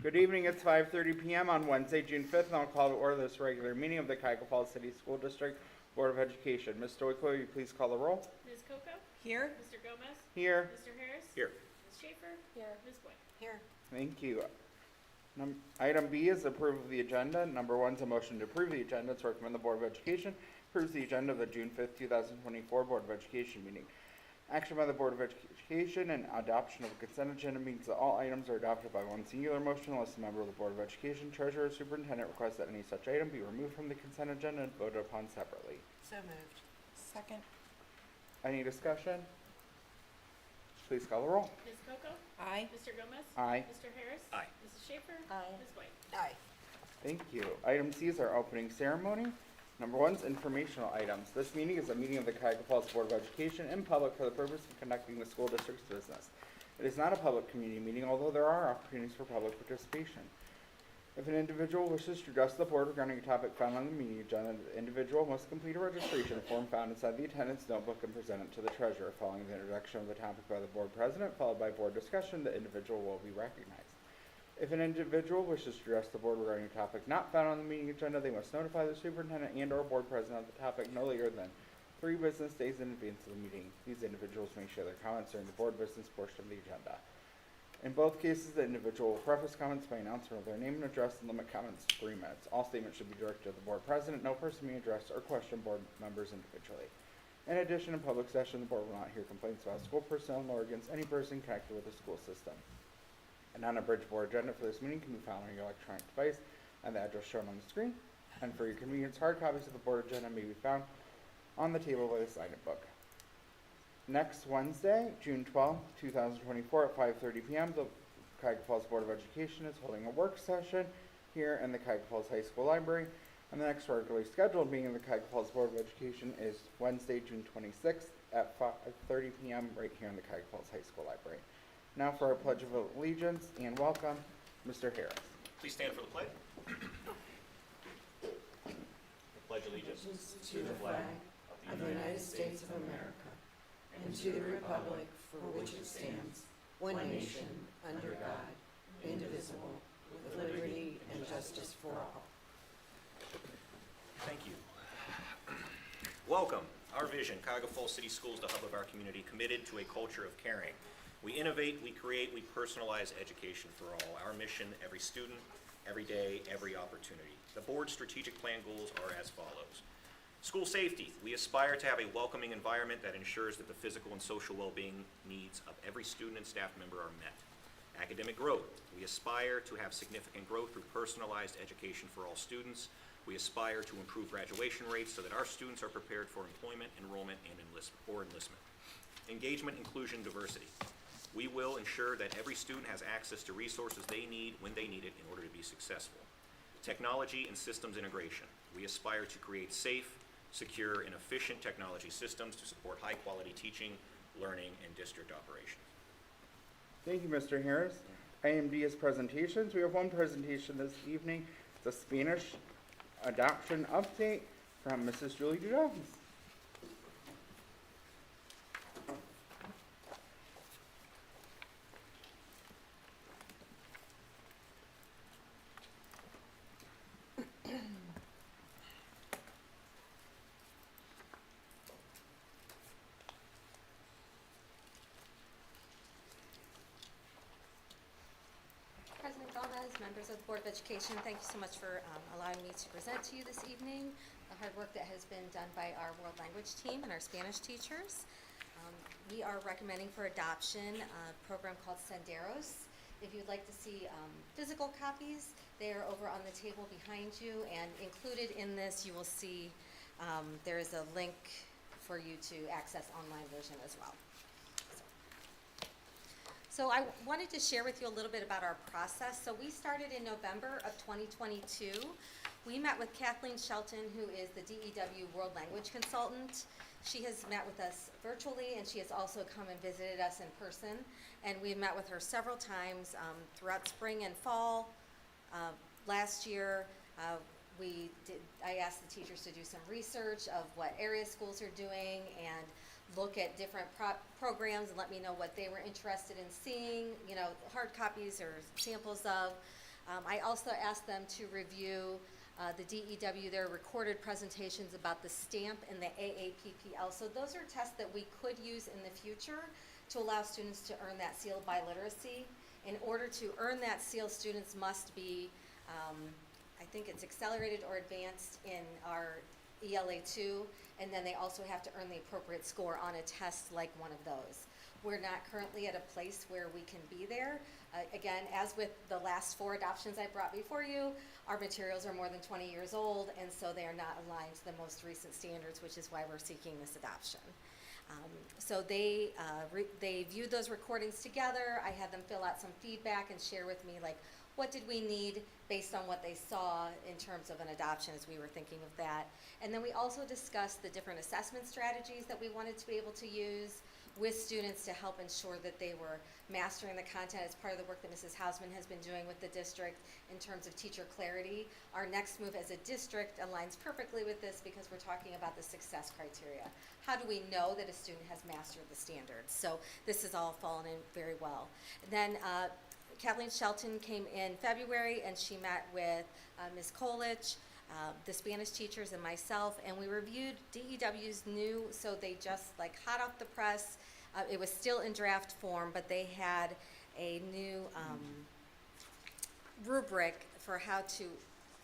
Good evening, it's 5:30 p.m. on Wednesday, June 5th, and I'll call to order this regular meeting of the Cuyahoga Falls City School District Board of Education. Ms. Stoico, will you please call the roll? Ms. Coco? Here. Mr. Gomez? Here. Mr. Harris? Here. Ms. Schaefer? Here. Ms. White? Here. Thank you. Item B is approval of the agenda. Number 1 is a motion to approve the agenda. To recommend the Board of Education approves the agenda of the June 5th, 2024 Board of Education meeting. Action by the Board of Education and adoption of a consent agenda means that all items are adopted by one singular motion unless a member of the Board of Education, Treasurer, or Superintendent requests that any such item be removed from the consent agenda and voted upon separately. So moved. Second. Any discussion? Please call the roll. Ms. Coco? Aye. Mr. Gomez? Aye. Mr. Harris? Aye. Mrs. Schaefer? Aye. Ms. White? Aye. Thank you. Item C is our opening ceremony. Number 1 is informational items. This meeting is a meeting of the Cuyahoga Falls Board of Education in public for the purpose of conducting the school district's business. It is not a public community meeting, although there are opportunities for public participation. If an individual wishes to address the board regarding a topic found on the meeting agenda, the individual must complete a registration form found inside the attendance notebook and present it to the treasurer. Following the introduction of the topic by the board president, followed by board discussion, the individual will be recognized. If an individual wishes to address the board regarding a topic not found on the meeting agenda, they must notify the superintendent and or board president of the topic no later than 3 business days in advance of the meeting. These individuals may share their comments during the board business portion of the agenda. In both cases, the individual will preface comments by announcement of their name and address and limit comments to 3 minutes. All statements should be directed to the board president. No person may address or question board members individually. In addition, in public session, the board will not hear complaints about school personnel nor against any person connected with the school system. An unabridged board agenda for this meeting can be found on your electronic device and the address shown on the screen. And for your convenience, hard copies of the board agenda may be found on the table by the sign-in book. Next Wednesday, June 12, 2024 at 5:30 p.m., the Cuyahoga Falls Board of Education is holding a work session here in the Cuyahoga Falls High School Library. And the next regularly scheduled meeting of the Cuyahoga Falls Board of Education is Wednesday, June 26th at 5:30 p.m. right here in the Cuyahoga Falls High School Library. Now for our Pledge of Allegiance, and welcome, Mr. Harris. Please stand for the pledge. Pledge allegiance To the flag of the United States of America and to the republic for which it stands, one nation, under God, indivisible, with liberty and justice for all. Thank you. Welcome. Our vision, Cuyahoga Falls City Schools, the hub of our community, committed to a culture of caring. We innovate, we create, we personalize education for all. Our mission, every student, every day, every opportunity. The board's strategic plan goals are as follows. School safety. We aspire to have a welcoming environment that ensures that the physical and social well-being needs of every student and staff member are met. Academic growth. We aspire to have significant growth through personalized education for all students. We aspire to improve graduation rates so that our students are prepared for employment, enrollment, and enlistment. Engagement, inclusion, diversity. We will ensure that every student has access to resources they need when they need it in order to be successful. Technology and systems integration. We aspire to create safe, secure, and efficient technology systems to support high-quality teaching, learning, and district operations. Thank you, Mr. Harris. IMD is presentations. We have one presentation this evening. It's a Spanish adoption update from Mrs. Julie Jones. President Gomez, members of the Board of Education, thank you so much for allowing me to present to you this evening the hard work that has been done by our world language team and our Spanish teachers. We are recommending for adoption a program called Senderos. If you'd like to see physical copies, they are over on the table behind you, and included in this you will see there is a link for you to access online version as well. So I wanted to share with you a little bit about our process. So we started in November of 2022. We met with Kathleen Shelton, who is the DEW World Language Consultant. She has met with us virtually, and she has also come and visited us in person. And we've met with her several times throughout spring and fall. Last year, I asked the teachers to do some research of what area schools are doing and look at different programs and let me know what they were interested in seeing, hard copies or samples of. I also asked them to review the DEW, their recorded presentations about the STAMP and the AAPPL. So those are tests that we could use in the future to allow students to earn that seal of biliteracy. In order to earn that seal, students must be, I think it's accelerated or advanced in our ELA 2, and then they also have to earn the appropriate score on a test like one of those. We're not currently at a place where we can be there. Again, as with the last 4 adoptions I brought before you, our materials are more than 20 years old, and so they are not aligned to the most recent standards, which is why we're seeking this adoption. So they viewed those recordings together. I had them fill out some feedback and share with me, like, what did we need based on what they saw in terms of an adoption as we were thinking of that. And then we also discussed the different assessment strategies that we wanted to be able to use with students to help ensure that they were mastering the content as part of the work that Mrs. Hausman has been doing with the district in terms of teacher clarity. Our next move as a district aligns perfectly with this because we're talking about the success criteria. How do we know that a student has mastered the standards? So this has all fallen in very well. And then Kathleen Shelton came in February and she met with Ms. Kolich, the Spanish teachers and myself, and we reviewed DEW's new, so they just like hot off the press, it was still in draft form, but they had a new rubric for how to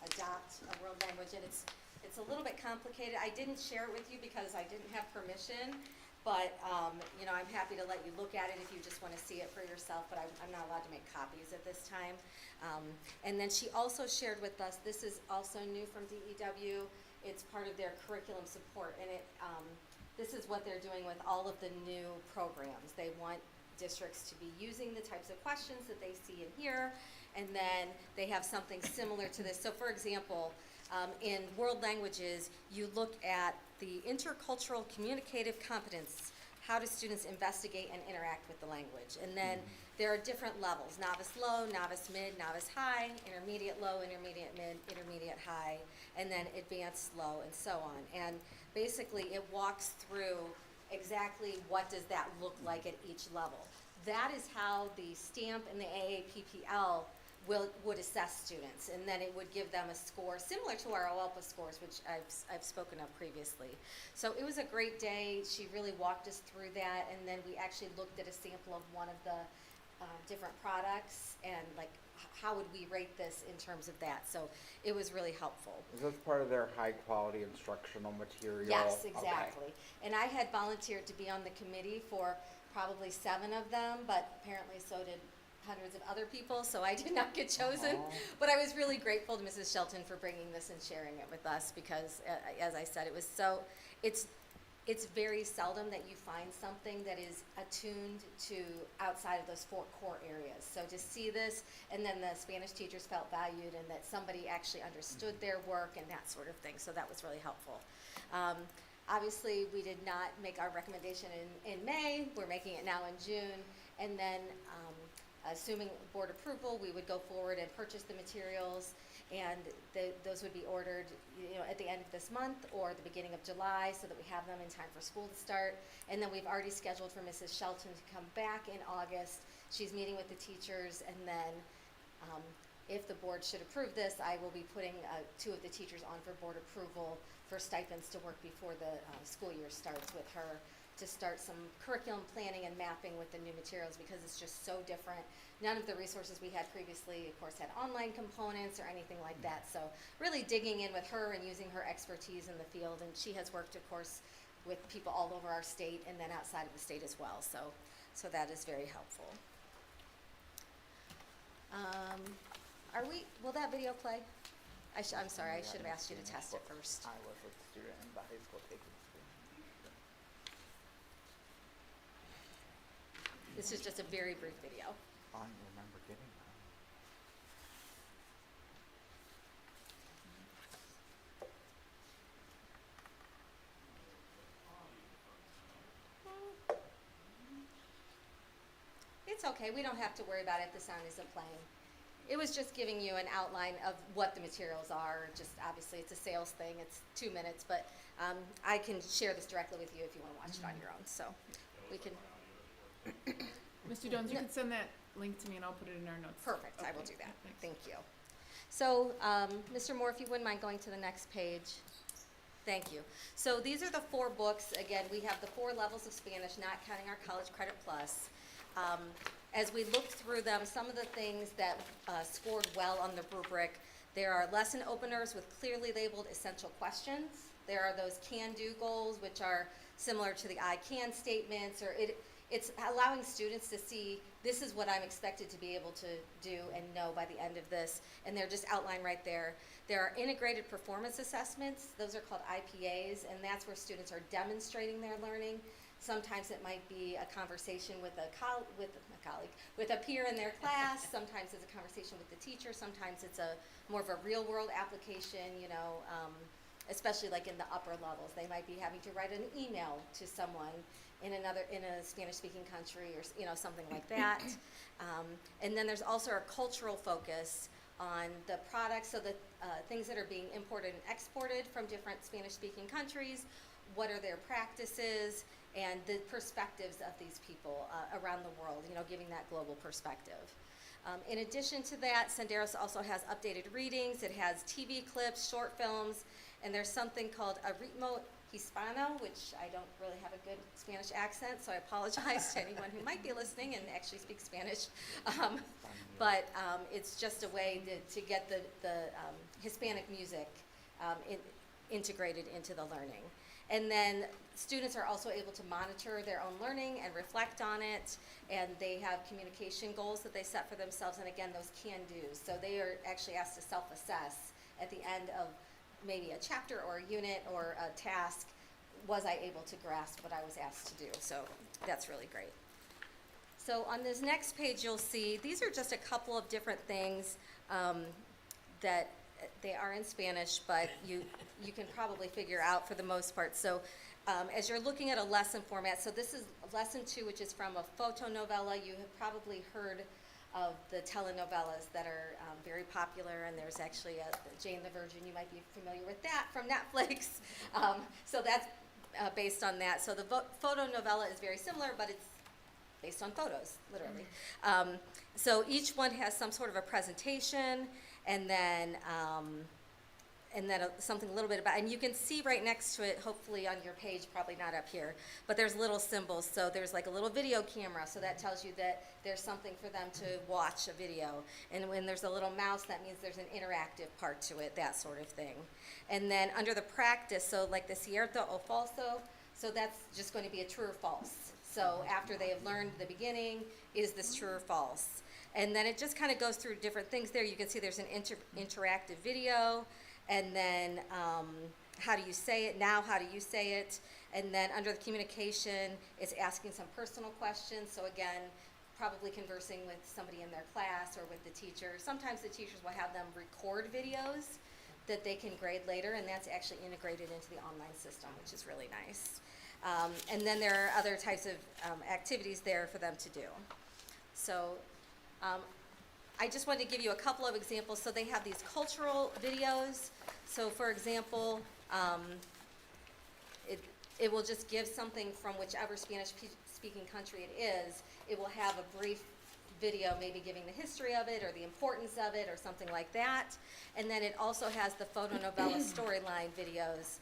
adopt a world language, and it's a little bit complicated. I didn't share it with you because I didn't have permission, but you know, I'm happy to let you look at it if you just want to see it for yourself, but I'm not allowed to make copies at this time. And then she also shared with us, this is also new from DEW, it's part of their curriculum support, and this is what they're doing with all of the new programs. They want districts to be using the types of questions that they see and hear, and then they have something similar to this. So for example, in world languages, you look at the intercultural communicative competence. How do students investigate and interact with the language? And then there are different levels: novice low, novice mid, novice high, intermediate low, intermediate mid, intermediate high, and then advanced low, and so on. And basically it walks through exactly what does that look like at each level. That is how the STAMP and the AAPPL would assess students, and then it would give them a score similar to our OELPA scores, which I've spoken of previously. So it was a great day. She really walked us through that, and then we actually looked at a sample of one of the different products, and like how would we rate this in terms of that. So it was really helpful. Is this part of their high quality instructional material? Yes, exactly. Okay. And I had volunteered to be on the committee for probably 7 of them, but apparently so did hundreds of other people, so I did not get chosen. But I was really grateful to Mrs. Shelton for bringing this and sharing it with us because, as I said, it was so, it's very seldom that you find something that is attuned to outside of those 4 core areas. So to see this, and then the Spanish teachers felt valued and that somebody actually understood their work and that sort of thing, so that was really helpful. Obviously, we did not make our recommendation in May. We're making it now in June, and then assuming board approval, we would go forward and purchase the materials, and those would be ordered, you know, at the end of this month or the beginning of July, so that we have them in time for school to start. And then we've already scheduled for Mrs. Shelton to come back in August. She's meeting with the teachers, and then if the board should approve this, I will be putting 2 of the teachers on for board approval for stipends to work before the school year starts with her, to start some curriculum planning and mapping with the new materials, because it's just so different. None of the resources we had previously, of course, had online components or anything like that. So really digging in with her and using her expertise in the field. And she has worked, of course, with people all over our state and then outside of the state as well. So that is very helpful. Will that video play? I'm sorry, I should have asked you to test it first. I was a student in the high school taking school. This is just a very brief video. I remember getting that. It's okay, we don't have to worry about it if the sound isn't playing. It was just giving you an outline of what the materials are. Just obviously it's a sales thing, it's 2 minutes, but I can share this directly with you if you want to watch it on your own, so we can. Mr. Jones, you can send that link to me and I'll put it in our notes. Perfect, I will Okay, do that. thanks. Thank you. So, Mr. Moore, if you wouldn't mind going to the next page. Thank you. So these are the 4 books. Again, we have the 4 levels of Spanish, not counting our College Credit Plus. As we looked through them, some of the things that scored well on the rubric, there are lesson openers with clearly labeled essential questions. There are those can-do goals, which are similar to the I can statements, or it's allowing students to see, this is what I'm expected to be able to do and know by the end of this, and they're just outlined right there. There are integrated performance assessments, those are called IPAs, and that's where students are demonstrating their learning. Sometimes it might be a conversation with a colleague, with a peer in their class, sometimes it's a conversation with the teacher, sometimes it's more of a real world application, especially like in the upper levels. They might be having to write an email to someone in a Spanish-speaking country, or something like that. And then there's also a cultural focus on the products, so the things that are being imported and exported from different Spanish-speaking countries. What are their practices and the perspectives of these people around the world? Giving that global perspective. In addition to that, Senderos also has updated readings. It has TV clips, short films, and there's something called a ritmo hispano, which I don't really have a good Spanish accent, so I apologize to anyone who might be listening and actually speaks Spanish. But it's just a way to get the Hispanic music integrated into the learning. And then students are also able to monitor their own learning and reflect on it, and they have communication goals that they set for themselves, and again, those can-dos. So they are actually asked to self-assess at the end of maybe a chapter or a unit or a task. Was I able to grasp what I was asked to do? So that's really great. So on this next page, you'll see these are just a couple of different things that they are in Spanish, but you can probably figure out for the most part. So as you're looking at a lesson format, so this is lesson 2, which is from a photonovela. You have probably heard of the telenovelas that are very popular, and there's actually Jane the Virgin. You might be familiar with that from Netflix. So that's based on that. So the photonovela is very similar, but it's based on photos, literally. So each one has some sort of a presentation, and then something a little bit about, and you can see right next to it, hopefully on your page, probably not up here, but there's little symbols. So there's like a little video camera, so that tells you that there's something for them to watch a video. And when there's a little mouse, that means there's an interactive part to it, that sort of thing. And then under the practice, so like the cierto o falso, so that's just going to be a true or false. So after they have learned the beginning, is this true or false? And then it just kind of goes through different things there. You can see there's an interactive video, and then how do you say it? Now, how do you say it? And then under the communication, it's asking some personal questions. So again, probably conversing with somebody in their class or with the teacher. Sometimes the teachers will have them record videos that they can grade later, and that's actually integrated into the online system, which is really nice. And then there are other types of activities there for them to do. So I just wanted to give you a couple of examples. So they have these cultural videos. So for example, it will just give something from whichever Spanish-speaking country it is. It will have a brief video, maybe giving the history of it or the importance of it or something like that. And then it also has the photonovela storyline videos.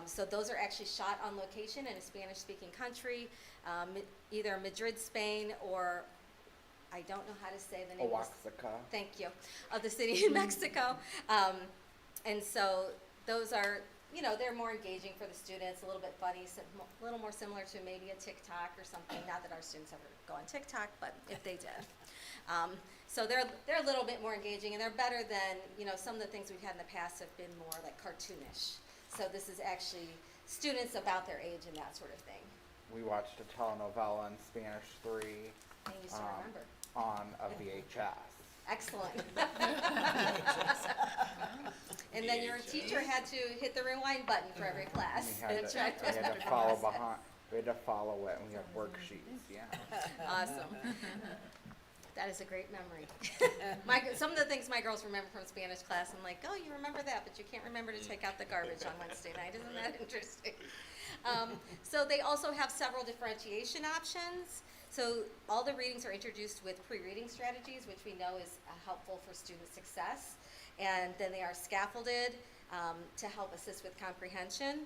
So those are actually shot on location in a Spanish-speaking country, either Madrid, Spain, or I don't know how to say the name. Oaxaca. Thank you. Of the city in Mexico. And so those are, they're more engaging for the students, a little bit funny, a little more similar to maybe a TikTok or something. Not that our students ever go on TikTok, but if they did. So they're a little bit more engaging, and they're better than, some of the things we've had in the past have been more like cartoonish. So this is actually students about their age and that sort of thing. We watched a telenovela in Spanish 3 And you still remember. on a VHS. Excellent. And then your teacher had to hit the rewind button for every class. We had to follow behind. We had to follow it, and we had worksheets. Yeah. Awesome. That is a great memory. Some of the things my girls remember from Spanish class, I'm like, oh, you remember that, but you can't remember to take out the garbage on Wednesday night. Isn't that interesting? So they also have several differentiation options. So all the readings are introduced with pre-reading strategies, which we know is helpful for student success. And then they are scaffolded to help assist with comprehension.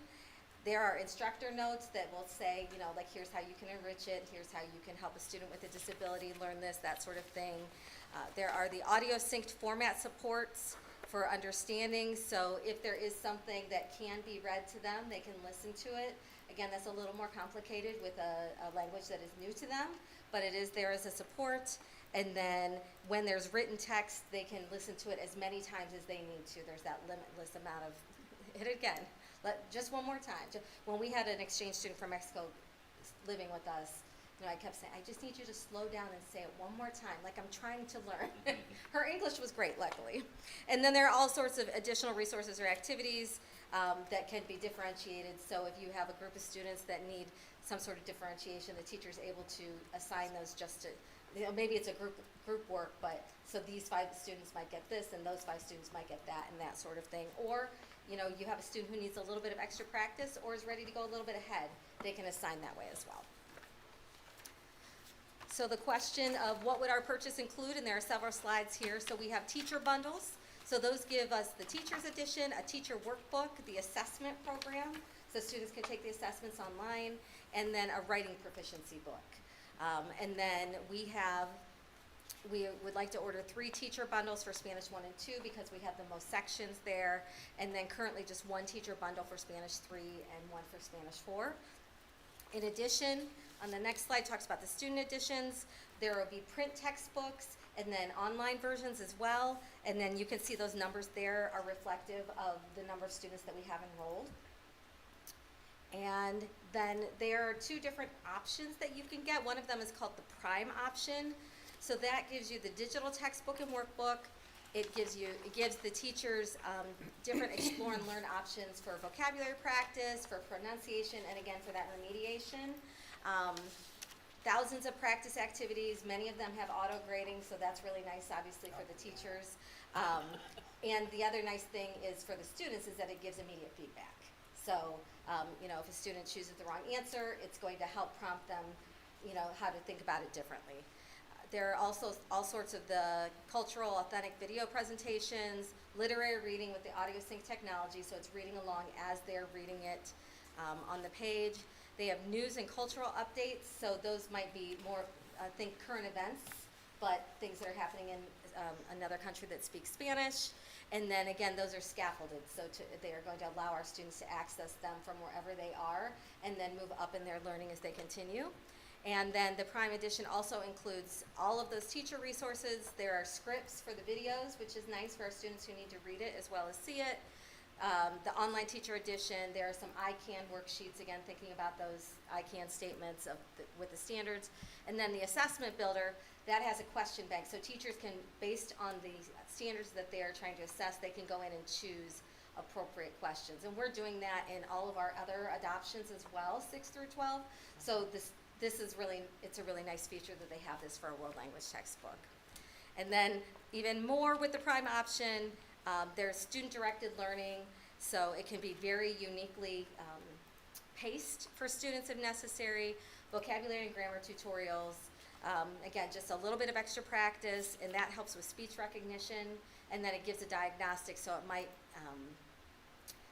There are instructor notes that will say, you know, like here's how you can enrich it, here's how you can help a student with a disability learn this, that sort of thing. There are the audio synced format supports for understanding, so if there is something that can be read to them, they can listen to it. Again, that's a little more complicated with a language that is new to them, but it is there as a support. And then when there's written text, they can listen to it as many times as they need to. There's that limitless amount of, hit it again, just one more time. When we had an exchange student from Mexico living with us, you know, I kept saying, I just need you to slow down and say it one more time, like I'm trying to learn. Her English was great, luckily. And then there are all sorts of additional resources or activities that can be differentiated. So if you have a group of students that need some sort of differentiation, the teacher is able to assign those just to, you know, maybe it's a group work, but so these 5 students might get this and those 5 students might get that and that sort of thing. Or, you know, you have a student who needs a little bit of extra practice or is ready to go a little bit ahead, they can assign that way as well. So the question of what would our purchase include, and there are several slides here. So we have teacher bundles. So those give us the teacher's edition, a teacher workbook, the assessment program, so students can take the assessments online, and then a writing proficiency book. And then we would like to order 3 teacher bundles for Spanish 1 and 2 because we have the most sections there, and then currently just 1 teacher bundle for Spanish 3 and 1 for Spanish 4. In addition, on the next slide talks about the student editions. There will be print textbooks and then online versions as well, and then you can see those numbers there are reflective of the number of students that we have enrolled. And then there are 2 different options that you can get. One of them is called the Prime option. So that gives you the digital textbook and workbook. It gives the teachers different explore and learn options for vocabulary practice, for pronunciation, and again for that remediation. Thousands of practice activities. Many of them have auto grading, so that's really nice, obviously, for the teachers. And the other nice thing is for the students is that it gives immediate feedback. So, you know, if a student chooses the wrong answer, it's going to help prompt them, you know, how to think about it differently. There are also all sorts of the cultural, authentic video presentations, literary reading with the audio sync technology, so it's reading along as they're reading it on the page. They have news and cultural updates, so those might be more, I think, current events, but things that are happening in another country that speaks Spanish. And then again, those are scaffolded, so they are going to allow our students to access them from wherever they are and then move up in their learning as they continue. And then the Prime Edition also includes all of those teacher resources. There are scripts for the videos, which is nice for our students who need to read it as well as see it. The online teacher edition, there are some I-CAN worksheets, again, thinking about those I-CAN statements with the standards. And then the assessment builder, that has a question bank. So teachers can, based on the standards that they are trying to assess, they can go in and choose appropriate questions. And we're doing that in all of our other adoptions as well, 6 through 12. So this is really, it's a really nice feature that they have this for a world language textbook. And then even more with the Prime option, there's student-directed learning, so it can be very uniquely paced for students if necessary, vocabulary and grammar tutorials, again, just a little bit of extra practice, and that helps with speech recognition, and then it gives a diagnostic, so it might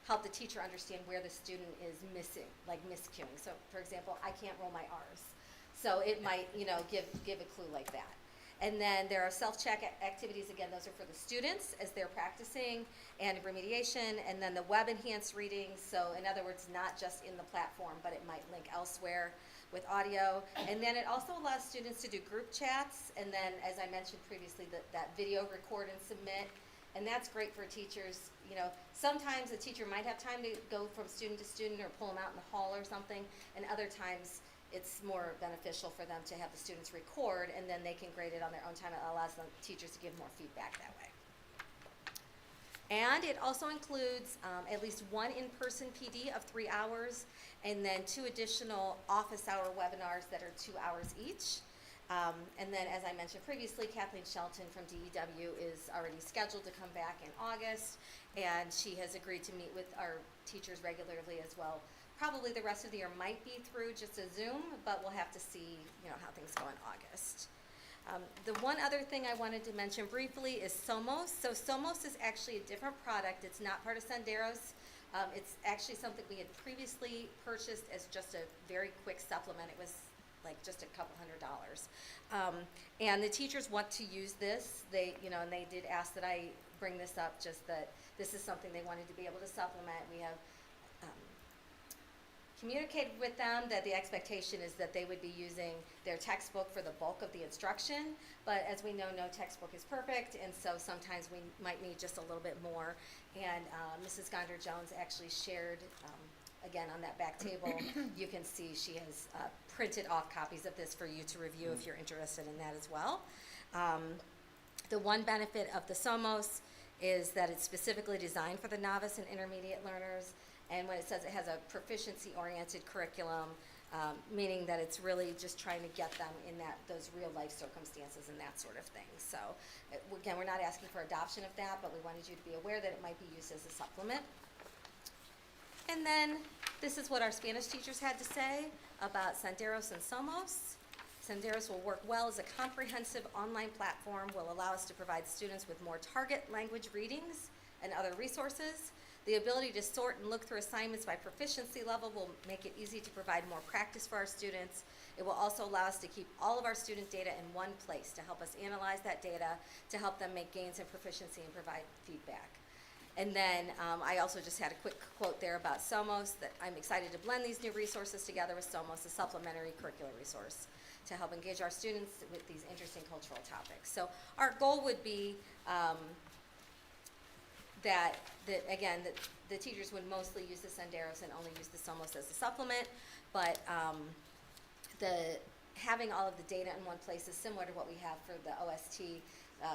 help the teacher understand where the student is missing, like miscuing. So, for example, I can't roll my R's. So it might, you know, give a clue like that. And then there are self-check activities. Again, those are for the students as they're practicing, and remediation, and then the web-enhanced readings. So, in other words, not just in the platform, but it might link elsewhere with audio. And then it also allows students to do group chats, and then, as I mentioned previously, that video record and submit. And that's great for teachers. You know, sometimes a teacher might have time to go from student to student or pull them out in the hall or something, and other times it's more beneficial for them to have the students record, and then they can grade it on their own time. It allows the teachers to give more feedback that way. And it also includes at least 1 in-person PD of 3 hours, and then 2 additional office hour webinars that are 2 hours each. And then, as I mentioned previously, Kathleen Shelton from DEW is already scheduled to come back in August, and she has agreed to meet with our teachers regularly as well, probably the rest of the year might be through just a Zoom, but we'll have to see, how things go in August. The one other thing I wanted to mention briefly is Somos. So Somos is actually a different product. It's not part of Senderos. It's actually something we had previously purchased as just a very quick supplement. It was like just a couple $100s. And the teachers want to use this. And they did ask that I bring this up, just that this is something they wanted to be able to supplement. We have communicated with them that the expectation is that they would be using their textbook for the bulk of the instruction, but as we know, no textbook is perfect, and so sometimes we might need just a little bit more. And Mrs. Gonder-Jones actually shared, again, on that back table, you can see she has printed off copies of this for you to review if you're interested in that as well. The one benefit of the Somos is that it's specifically designed for the novice and intermediate learners. And when it says it has a proficiency-oriented curriculum, meaning that it's really just trying to get them in those real-life circumstances and that sort of thing. So, again, we're not asking for adoption of that, but we wanted you to be aware that it might be used as a supplement. And then this is what our Spanish teachers had to say about Senderos and Somos. Senderos will work well as a comprehensive online platform, will allow us to provide students with more target language readings and other resources. The ability to sort and look through assignments by proficiency level will make it easy to provide more practice for our students. It will also allow us to keep all of our student data in one place to help us analyze that data, to help them make gains in proficiency and provide feedback. And then I also just had a quick quote there about Somos, that I'm excited to blend these new resources together with Somos, a supplementary curricular resource to help engage our students with these interesting cultural topics. So our goal would be that the teachers would mostly use the Senderos and only use the Somos as a supplement, but having all of the data in one place is similar to what we have for the OST.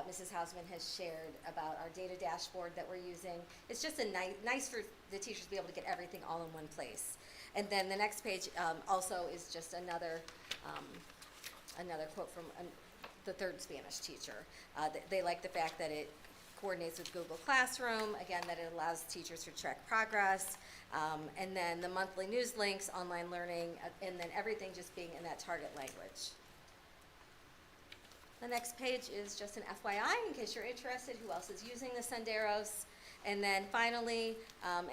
Mrs. Hausman has shared about our data dashboard that we're using. It's just nice for the teachers to be able to get everything all in one place. And then the next page also is just another quote from the third Spanish teacher. They like the fact that it coordinates with Google Classroom, again, that it allows teachers to track progress, and then the monthly news links, online learning, and then everything just being in that target language. The next page is just an FYI, in case you're interested, who else is using the Senderos. And then finally,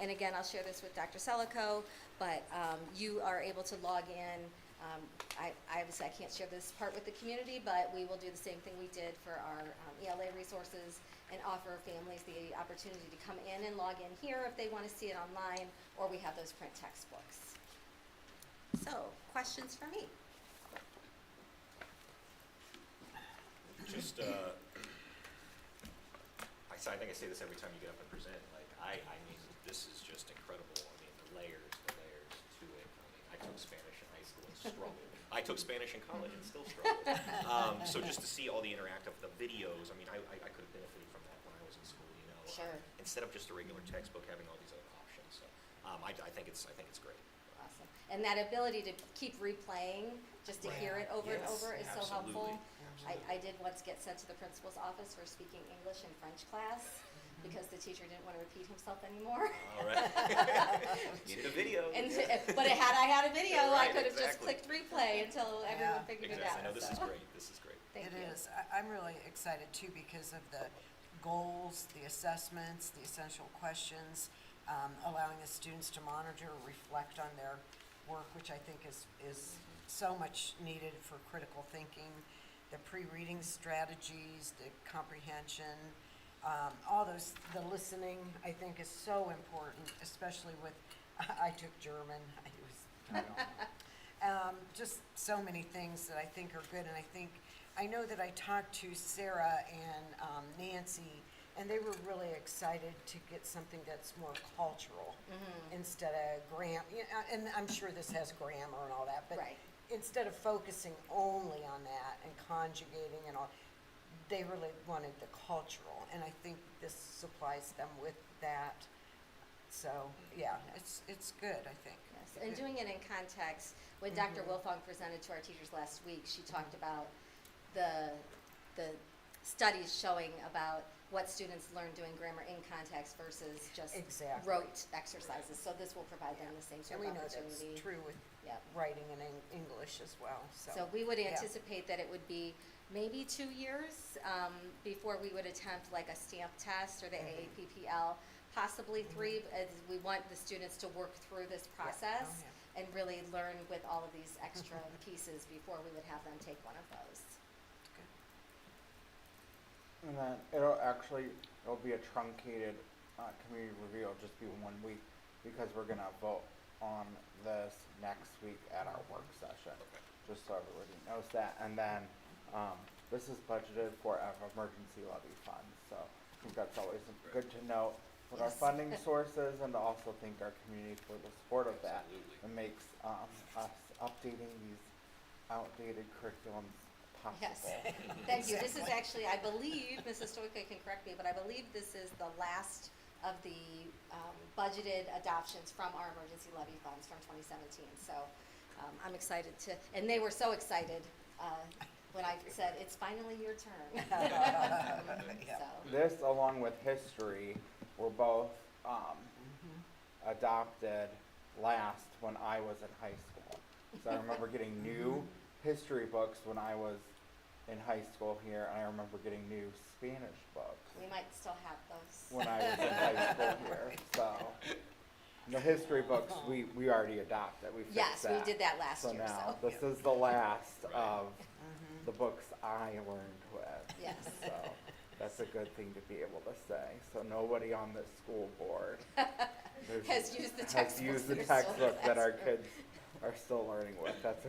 and again, I'll share this with Dr. Selico, but you are able to log in. Obviously, I can't share this part with the community, but we will do the same thing we did for our ELA resources and offer families the opportunity to come in and log in here if they want to see it online, or we have those print textbooks. So, questions for me? Just, I think I say this every time you get up and present, like, I mean, this is just incredible. I mean, the layers to it. I mean, I took Spanish in high school and struggled. I took Spanish in college and still struggled. So just to see all the the videos, I mean, I could have benefited from that when I was in school, Sure. Instead of just a regular textbook, having all these other options. So, I think it's great. Awesome. And that ability to keep replaying, just to hear it over and over is so helpful. I did once get sent to the principal's office for speaking English in French class because the teacher didn't want to repeat himself anymore. All right. Needed a video. But I had a video. Right, I could have just exactly. clicked replay until everyone figured it out. I know this so. is great. This is great. Thank It you. is. I'm really excited too because of the goals, the assessments, the essential questions, allowing the students to monitor, reflect on their work, which I think is so much needed for critical thinking. The pre-reading strategies, the comprehension, all those, the listening, I think is so important, especially with, I took German, just so many things that I think are good, and I know that I talked to Sarah and Nancy, and they were really excited to get something that's more cultural instead of and I'm sure this has grammar and all that, but Right. instead of focusing only on that and conjugating and all, they really wanted the cultural, and I think this supplies them with that. So, yeah, it's good, I think. Yes, and doing it in context, when Dr. Wilfong presented to our teachers last week, she talked about the studies showing about what students learn doing grammar in context versus just Exactly. rote exercises. So this will provide them the same And sort we of know that's opportunity. true with Yep. writing and English as well, so. So we would yeah. anticipate that it would be maybe 2 years before we would attempt like a stamp test or the AAPPL, possibly 3, as we want the students to work through this process and really learn with all of these extra pieces before we would have them take one of those. And then it'll be a truncated, community review, it'll just be 1 week, because we're gonna vote on this next week at our work session. Okay. Just so everybody knows that, and then, this is budgeted for out of emergency levy funds, so I think that's always good to know what our Yes. funding sources, and to also thank our community for the support of that. Absolutely. It makes, us updating these outdated curriculums possible. Yes, thank you. This is actually, I believe, Mrs. Stoika can correct me, but I believe this is the last of the budgeted adoptions from our emergency levy funds from 2017. So I'm excited to, and they were so excited when I said, it's finally your turn. Yeah. So, This, along with history, were both adopted last when I was in high school. So I remember getting new history books when I was in high school here, and I remember getting new Spanish books we might still have those. when I was in high school here. So the history books we already adopted. We fixed Yes, we that. did that last So year, now so, this is the last Right. of the books I learned with. yes. So that's a good thing to be able to say. So nobody on this school board Has used the has textbooks used the that are still in textbook that our classroom. kids are still learning with. That's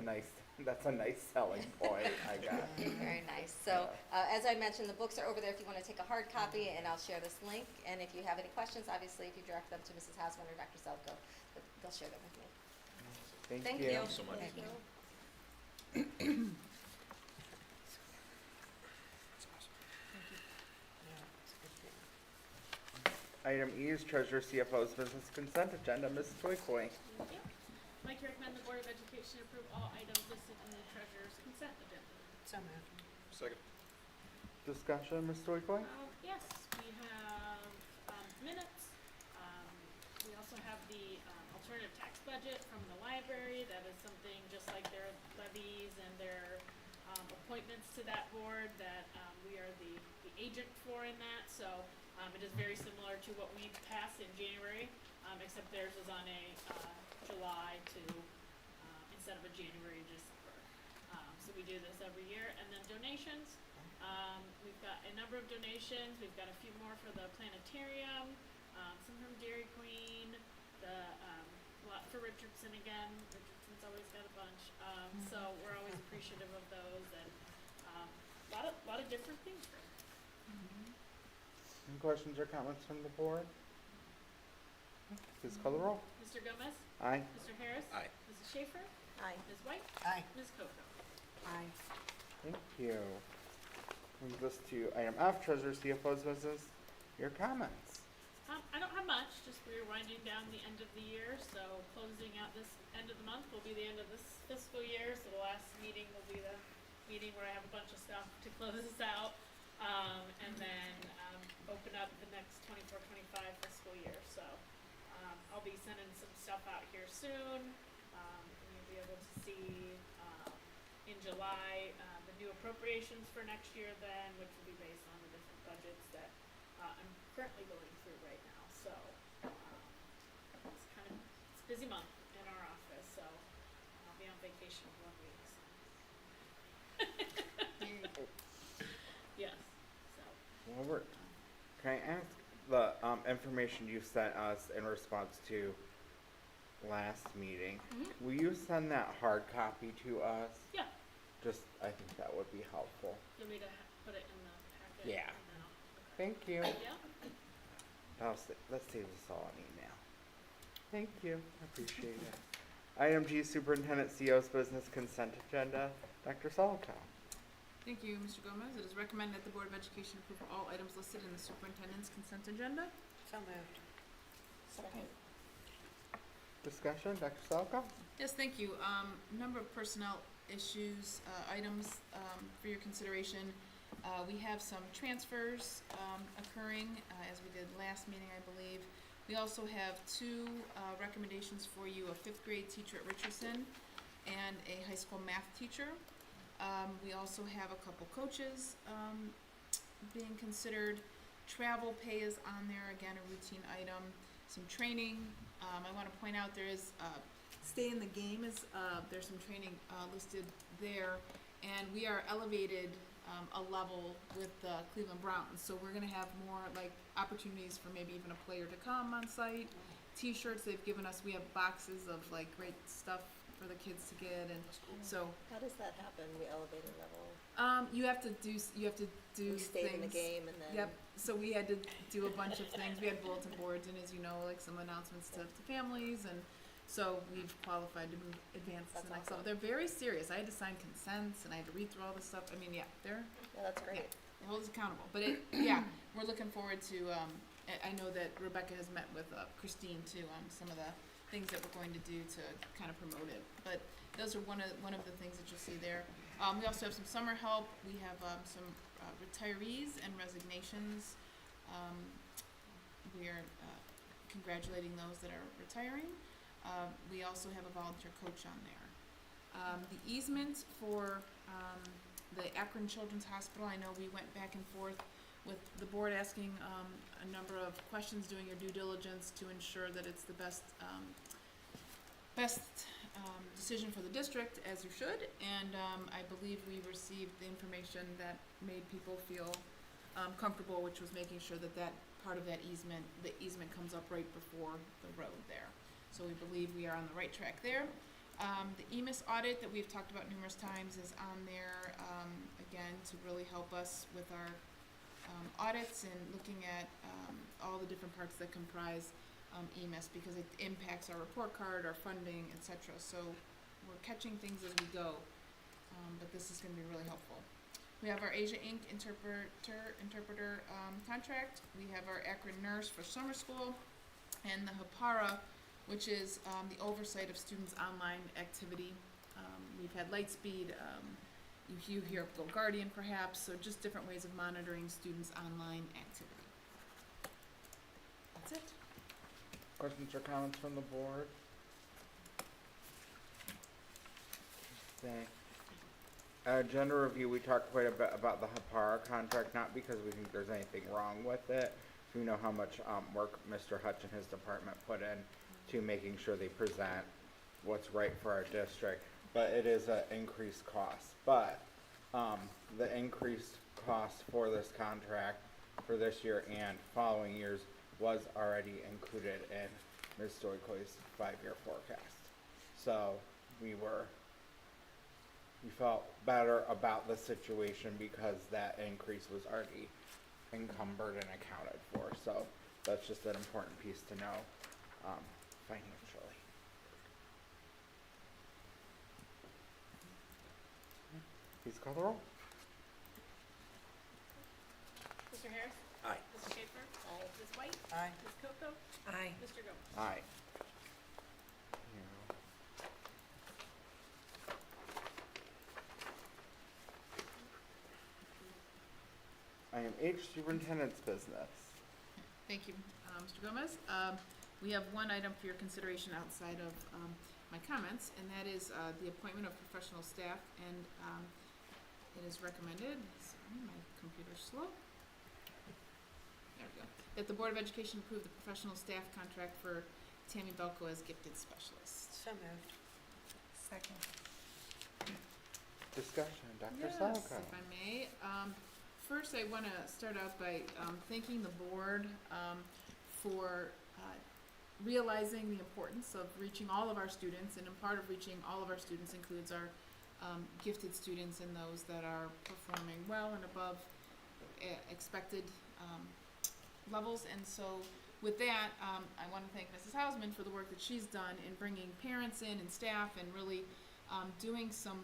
a nice selling point, I guess. Very nice. So, as I mentioned, the books are over there if you want to take a hard copy, and I'll share this link. And if you have any questions, obviously, if you direct them to Mrs. Hausman or Dr. Selko, they'll share them with me. Thank you. Thank you so much. Thank you. Yeah, it's a good thing. Item E is Treasurer CFO's business consent agenda. Mrs. Toy. Thank you. I'd like to recommend the Board of Education approve all items listed in the treasurer's consent agenda. So moved. Second. Discussion, Ms. Toy. Yes, we have minutes. We also have the alternative tax budget from the library. That is something just like their levies and their appointments to that board that we are the agent for in that. So it is very similar to what we passed in January, except theirs is on a July to, instead of a January, December. So we do this every year. And then donations, we've got a number of donations. We've got a few more for the planetarium, some from Dairy Queen, lot for Richardson again. Richardson's always got a bunch. So we're always appreciative of those, and a lot of different things. Any questions or comments from the board? Please call the roll. Mr. Gomez? Aye. Mr. Harris? Aye. Mrs. Schaefer? Aye. Ms. White? Aye. Ms. Coco? Aye. Thank you. Brings us to item F, Treasurer CFO's business. Your comments. I don't have much, just we're winding down the end of the year, so closing out this end of the month will be the end of this fiscal year, so the last meeting will be the meeting where I have a bunch of stuff to close this out, and then open up the next 24-25 fiscal year. So I'll be sending some stuff out here soon, and you'll be able to see in July the new appropriations for next year then, which will be based on the different budgets that I'm currently going through right now. So it's a busy month in our office, so I'll be on vacation for 1 week. So. Yes, so. Robert, can I ask the information you sent us in response to last meeting? Mhm. Will you send that hard copy to us? Yeah, Just, I think that would be helpful. you want me to put it in the packet? Yeah. And then okay. Thank you. Yeah, Let's save this all on email. Thank you. I appreciate it. Item G, Superintendent CO's business consent agenda. Dr. Solikow. Thank you, Mr. Gomez. It is recommended that the Board of Education approve all items listed in the superintendent's consent agenda. So moved. Second. Discussion, Dr. Solikow? Yes, thank you. Number of personnel issues, items, for your consideration. We have some transfers occurring, as we did last meeting, I believe. We also have two recommendations for you, a fifth grade teacher at Richardson and a high school math teacher. We also have a couple coaches being considered. Travel pay is on there, again, a routine item. Some training. I want to point out there is stay in the game is there's some training listed there, and we are elevated a level with the Cleveland Browns. So we're going to have more like opportunities for maybe even a player to come on site. T-shirts they've given us. We have boxes of like great stuff for the kids to get, and so How does that happen? We elevate a level. you have to do We stayed in the things. game and then. Yep. So we had to do a bunch of things. We had bulletin boards, and as you know, like some announcements to families, and so we've qualified to move advance to That's the next awesome. level. They're very serious. I had to sign consents, and I had to read through all this stuff. I mean, yeah, Yeah, that's great. they hold us accountable. But yeah, we're looking forward to. I know that Rebecca has met with Christine too on some of the things that we're going to do to kind of promote it. But those are one of the things that you'll see there. We also have some summer help. We have some retirees and resignations. We are congratulating those that are retiring. We also have a volunteer coach on there. The easement for the Akron Children's Hospital, I know we went back and forth with the board asking a number of questions, doing your due diligence to ensure that it's the best decision for the district, as you should, and I believe we received the information that made people feel comfortable, which was making sure that that part of that easement, the easement comes up right before the road there. So we believe we are on the right track there. The EMIS audit that we've talked about numerous times is on there, again, to really help us with our audits and looking at all the different parts that comprise EMIS, because it impacts our report card, our funding, etc. So we're catching things as we go, but this is going to be really helpful. We have our Asia Inc. interpreter contract. We have our Akron nurse for summer school, and the HAPARA, which is the oversight of students' online activity. We've had Lightspeed, you hear Go Guardian perhaps, so just different ways of monitoring students' online activity. That's it. Questions or comments from the board? Thank. Agenda review, we talked quite a bit about the HAPARA contract, not because we think there's anything wrong with it. We know how much work Mr. Hutch and his department put in to making sure they present what's right for our district, but it is an increased cost. But the increased cost for this contract for this year and following years was already included in Ms. Stoikoy's 5-year forecast. So we felt better about the situation because that increase was already encumbered and accounted for. So that's just an important piece to know financially. Please call the roll. Mr. Harris? Aye. Mr. Schaefer? Aye. Ms. White? Aye. Ms. Coco? Aye. Mr. Gomez? Aye. Item H, superintendent's business. Thank you, Mr. Gomez. We have one item for your consideration outside of my comments, and that is the appointment of professional staff, and it is recommended, sorry, my computer's slow. There we go. That the Board of Education approve the professional staff contract for Tammy Belko as gifted specialist. So moved. Second. Discussion, Dr. Yes, Salka. if I may. First, I want to start out by thanking the board for realizing the importance of reaching all of our students, and a part of reaching all of our students includes our gifted students and those that are performing well and above expected levels. And so with that, I want to thank Mrs. Hausman for the work that she's done in bringing parents in and staff and really doing some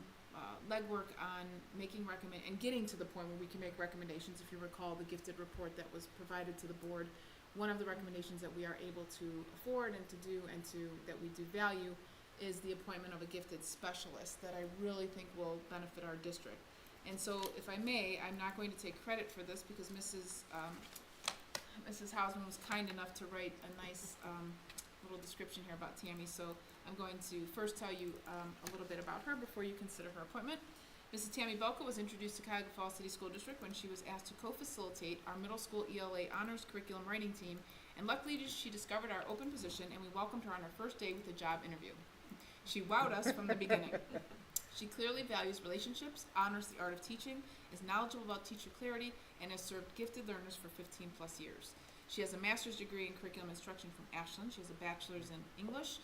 legwork on making and getting to the point where we can make recommendations. If you recall the gifted report that was provided to the board, one of the recommendations that we are able to afford and to do and that we do value is the appointment of a gifted specialist that I really think will benefit our district. And so, if I may, I'm not going to take credit for this because Mrs. Hausman was kind enough to write a nice little description here about Tammy. So I'm going to first tell you a little bit about her before you consider her appointment. Mrs. Tammy Belka was introduced to Cuyahoga Falls City School District when she was asked to co-facilitate our middle school ELA honors curriculum writing team, and luckily she discovered our open position and we welcomed her on her first day with a job interview. She wowed us from the beginning. She clearly values relationships, honors the art of teaching, is knowledgeable about teacher clarity, and has served gifted learners for 15 plus years. She has a master's degree in curriculum instruction from Ashland. She has a bachelor's in English.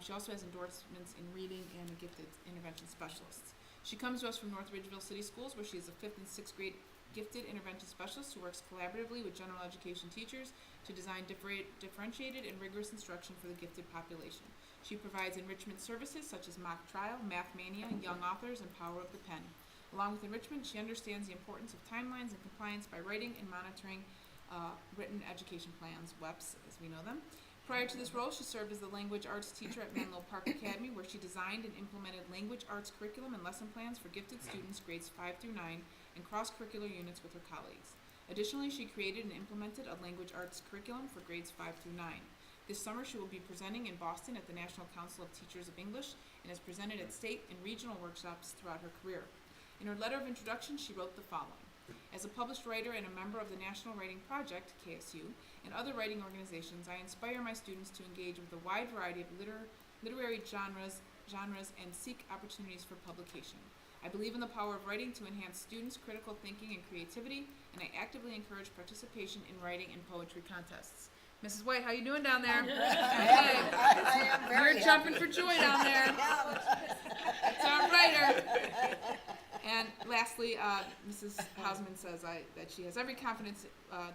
She also has endorsements in reading and a gifted intervention specialist. She comes to us from North Ridgeville City Schools, where she is a 5th and 6th grade gifted intervention specialist who works collaboratively with general education teachers to design differentiated and rigorous instruction for the gifted population. She provides enrichment services such as mock trial, math mania, young authors, and power of the pen. Along with enrichment, she understands the importance of timelines and compliance by writing and monitoring written education plans, WEPs, as we know them. Prior to this role, she served as the language arts teacher at Menlo Park Academy, where she designed and implemented language arts curriculum and lesson plans for gifted students grades 5 through 9 and cross-curricular units with her colleagues. Additionally, she created and implemented a language arts curriculum for grades 5 through 9. This summer, she will be presenting in Boston at the National Council of Teachers of English and has presented at state and regional workshops throughout her career. In her letter of introduction, she wrote the following. As a published writer and a member of the National Writing Project, KSU, and other writing organizations, I inspire my students to engage with a wide variety of literary genres and seek opportunities for publication. I believe in the power of writing to enhance students' critical thinking and creativity, and I actively encourage participation in writing and poetry contests. Mrs. White, how you doing down there? Hey, I am very you're jumping for joy down there. That's our writer. And lastly, Mrs. Hausman says that she has every confidence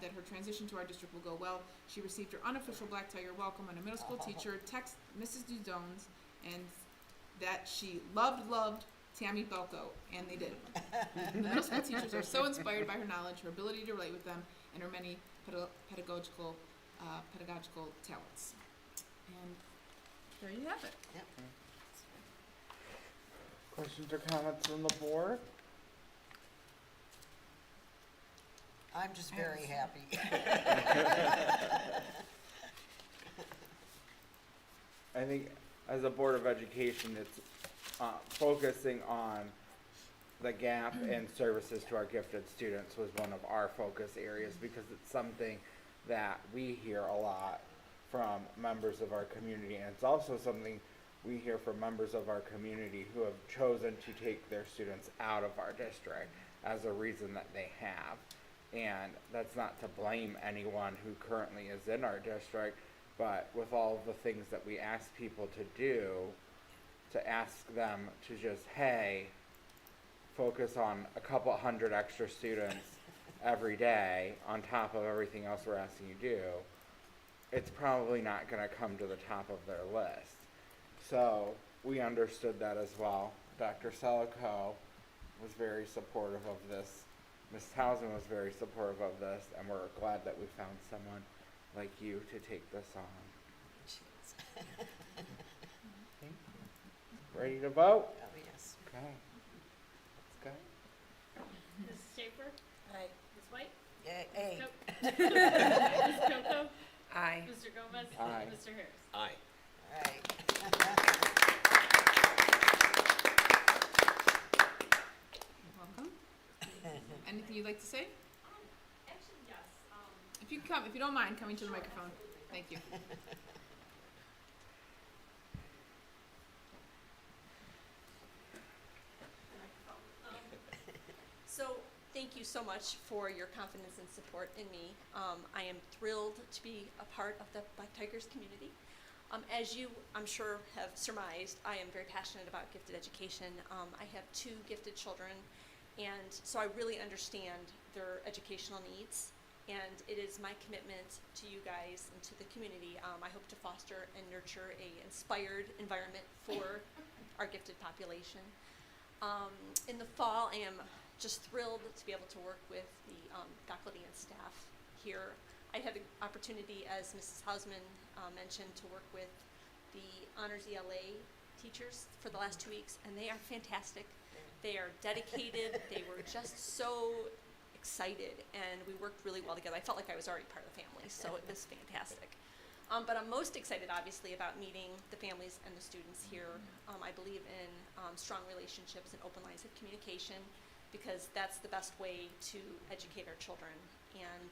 that her transition to our district will go well. She received her unofficial Black Tiger welcome when a middle school teacher texted Mrs. Dudones and that she loved Tammy Belko, and they did. The middle school teachers are so inspired by her knowledge, her ability to relate with them, and her many pedagogical talents. And there you have it. Yep. Questions or comments from the board? I'm just very happy. I think as a Board of Education, it's focusing on the gap in services to our gifted students was one of our focus areas because it's something that we hear a lot from members of our community, and it's also something we hear from members of our community who have chosen to take their students out of our district as a reason that they have. And that's not to blame anyone who currently is in our district, but with all of the things that we ask people to do, to ask them to just, hey, focus on a couple hundred extra students every day on top of everything else we're asking you to do, it's probably not going to come to the top of their list. So we understood that as well. Dr. Selico was very supportive of this. Ms. Townsend was very supportive of this, and we're glad that we found someone like you to take this on. Okay. Ready to vote? Oh, yes. Okay. Let's go. Mrs. Schaefer? Aye. Ms. White? Yay. Ms. Coco? Aye. Mr. Gomez? Aye. Mr. Harris? Aye. All right. Welcome. Anything you'd like to say? Actually, yes. If you come, if you don't mind coming to the microphone. Thank you. So, thank you so much for your confidence and support in me. I am thrilled to be a part of the Black Tigers community. As you, I'm sure, have surmised, I am very passionate about gifted education. I have 2 gifted children, and so I really understand their educational needs. And it is my commitment to you guys and to the community. I hope to foster and nurture a inspired environment for our gifted population. In the fall, I am just thrilled to be able to work with the faculty and staff here. I had the opportunity, as Mrs. Hausman mentioned, to work with the Honors ELA teachers for the last 2 weeks, and they are fantastic. They are dedicated. They were just so excited, and we worked really well together. I felt like I was already part of the family, so it was fantastic. But I'm most excited, obviously, about meeting the families and the students here. I believe in strong relationships and open lines of communication, because that's the best way to educate our children. And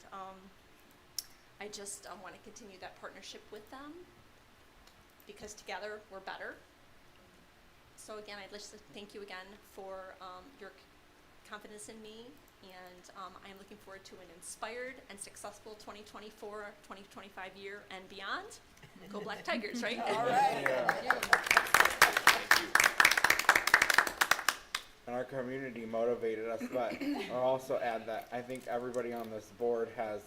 I just want to continue that partnership with them, because together we're better. So again, I'd like to thank you again for your confidence in me, and I am looking forward to an inspired and successful 2024-2025 year and beyond. Go Black Tigers, right? All right. Thank you. And our community motivated us, but I'll also add that I think everybody on this board has,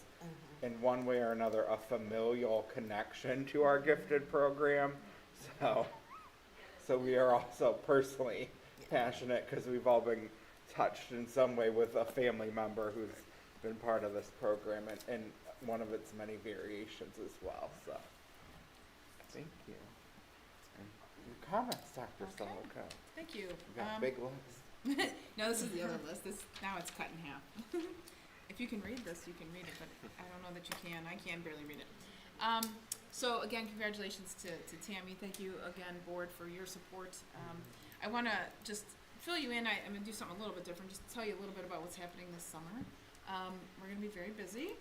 in one way or another, a familial connection to our gifted program. So we are also personally passionate, because we've all been touched in some way with a family member who's been part of this program, and one of its many variations as well. So thank you. And your comments, Dr. Okay. Soloco. Thank you. You got a big list. No, this is the other list. Now it's cut in half. If you can read this, you can read it, but I don't know that you can. I can barely read it. So again, congratulations to Tammy. Thank you again, board, for your support. I want to just fill you in. I'm going to do something a little bit different, just to tell you a little bit about what's happening this summer. We're going to be very busy.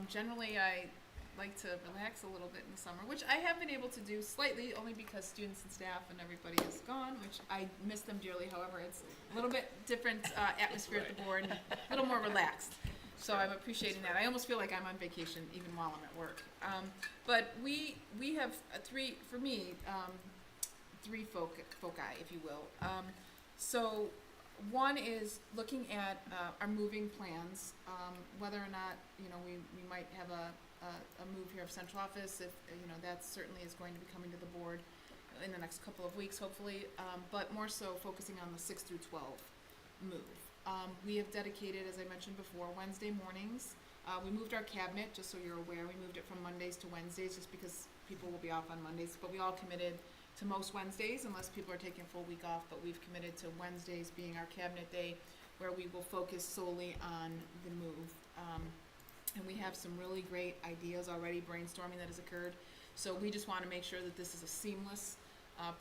Generally, I like to relax a little bit in the summer, which I have been able to do slightly, only because students and staff and everybody is gone, which I miss them dearly. However, it's a little bit different atmosphere at the board, and a little more relaxed. So I'm appreciating that. I almost feel like I'm on vacation even while I'm at work. But we have three foci, if you will. So one is looking at our moving plans, whether or not, we might have a move here of central office, if, that certainly is going to be coming to the board in the next couple of weeks, hopefully, but more so focusing on the 6 through 12 move. We have dedicated, as I mentioned before, Wednesday mornings. We moved our cabinet, just so you're aware, we moved it from Mondays to Wednesdays, just because people will be off on Mondays, but we all committed to most Wednesdays, unless people are taking a full week off, but we've committed to Wednesdays being our cabinet day, where we will focus solely on the move. And we have some really great ideas already, brainstorming that has occurred. So we just want to make sure that this is a seamless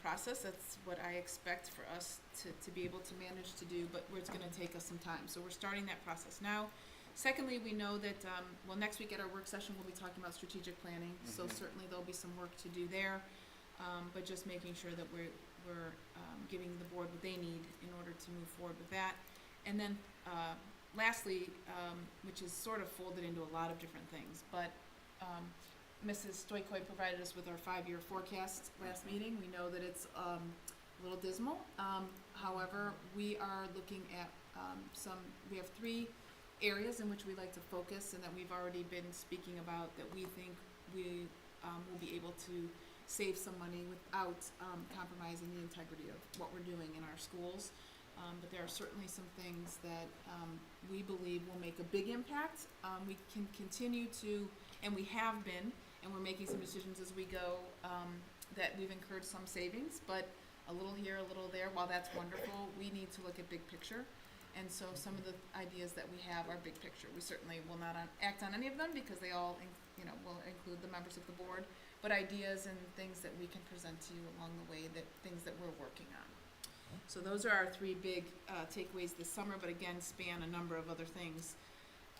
process. That's what I expect for us to be able to manage to do, but it's going to take us some time. So we're starting that process now. Secondly, we know that, next week at our work session, we'll be talking about strategic planning. So certainly there'll be some work to do there, but just making sure that we're giving the board what they need in order to move forward with that. And then lastly, which is sort of folded into a lot of different things, but Mrs. Stoikoi provided us with our 5-year forecast last meeting. We know that it's a little dismal. However, we are looking at we have 3 areas in which we like to focus, and that we've already been speaking about, that we think we will be able to save some money without compromising the integrity of what we're doing in our schools. But there are certainly some things that we believe will make a big impact. We can continue to, and we have been, and we're making some decisions as we go, that we've incurred some savings, but a little here, a little there. While that's wonderful, we need to look at big picture. And so some of the ideas that we have are big picture. We certainly will not act on any of them, because they all will include the members of the board, but ideas and things that we can present to you along the way, things that we're working on. So those are our 3 big takeaways this summer, but again, span a number of other things.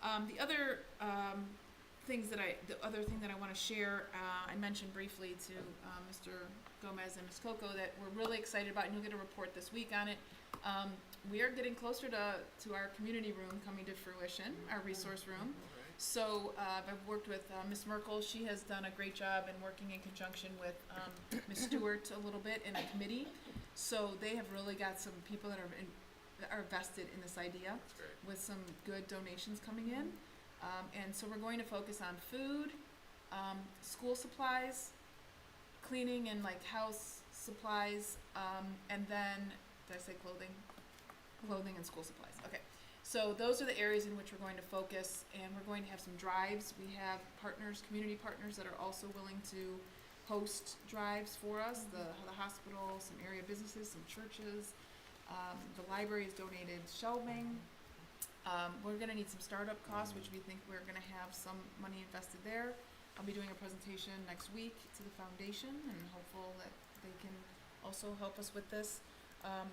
The other thing that I want to share, I mentioned briefly to Mr. Gomez and Ms. Coco, that we're really excited about, and you'll get a report this week on it. We are getting closer to our community room coming to fruition, our resource room. So I've worked with Ms. Merkel. She has done a great job in working in conjunction with Ms. Stewart a little bit in a committee. So they have really got some people that are vested in this idea, with some good donations coming in. And so we're going to focus on food, school supplies, cleaning and house supplies, and then, did I say clothing? Clothing and school supplies. Okay. So those are the areas in which we're going to focus, and we're going to have some drives. We have partners, community partners, that are also willing to host drives for us, the hospital, some area businesses, some churches. The library has donated shelving. We're gonna need some startup costs, which we think we're gonna have some money invested there. I'll be doing a presentation next week to the foundation and hopeful that they can also help us with this.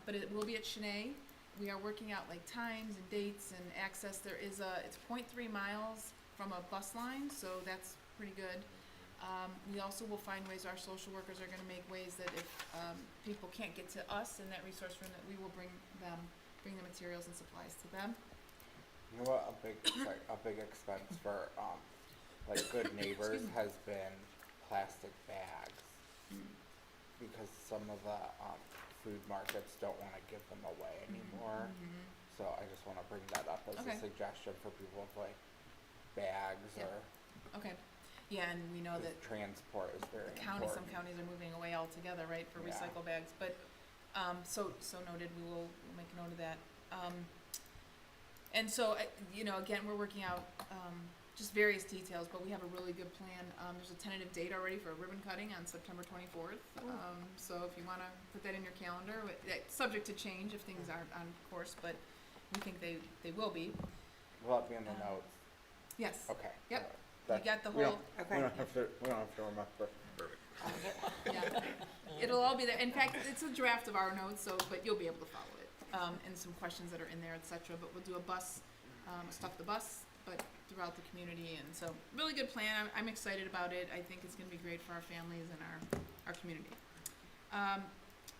But it will be at Cheney. We are working out like times and dates and access. It's 0.3 miles from a bus line, so that's pretty good. We also will find ways, our social workers are gonna make ways that if, people can't get to us in that resource room, that we will bring the materials and supplies to them. You know what, a big expense for, like Good Neighbors Excuse me. has been plastic bags. Mm. Because some of the, food markets don't wanna give them away anymore. Mhm. So I just wanna bring that up as Okay. a suggestion for people with like bags Yeah. or, Okay, yeah, and we know that cause transport is very the important. some counties are moving away altogether, right, for Yeah. recycle bags, but, so noted, we'll make a note of that. And so, again, we're working out, just various details, but we have a really good plan. There's a tentative date already for a ribbon cutting on September 24th. So if you wanna put that in your calendar, subject to change if things aren't on course, but we think they will be. Will it be in the notes? Yes, Okay. Yep. alright. you That's- got the we whole, don't- We don't have to remember. Perfect. yeah, it'll all be there. In fact, it's a draft of our notes, but you'll be able to follow it. And some questions that are in there, et cetera, but we'll do a bus, stuff the bus, but throughout the community, and so, really good plan. I'm excited about it. I think it's gonna be great for our families and our community.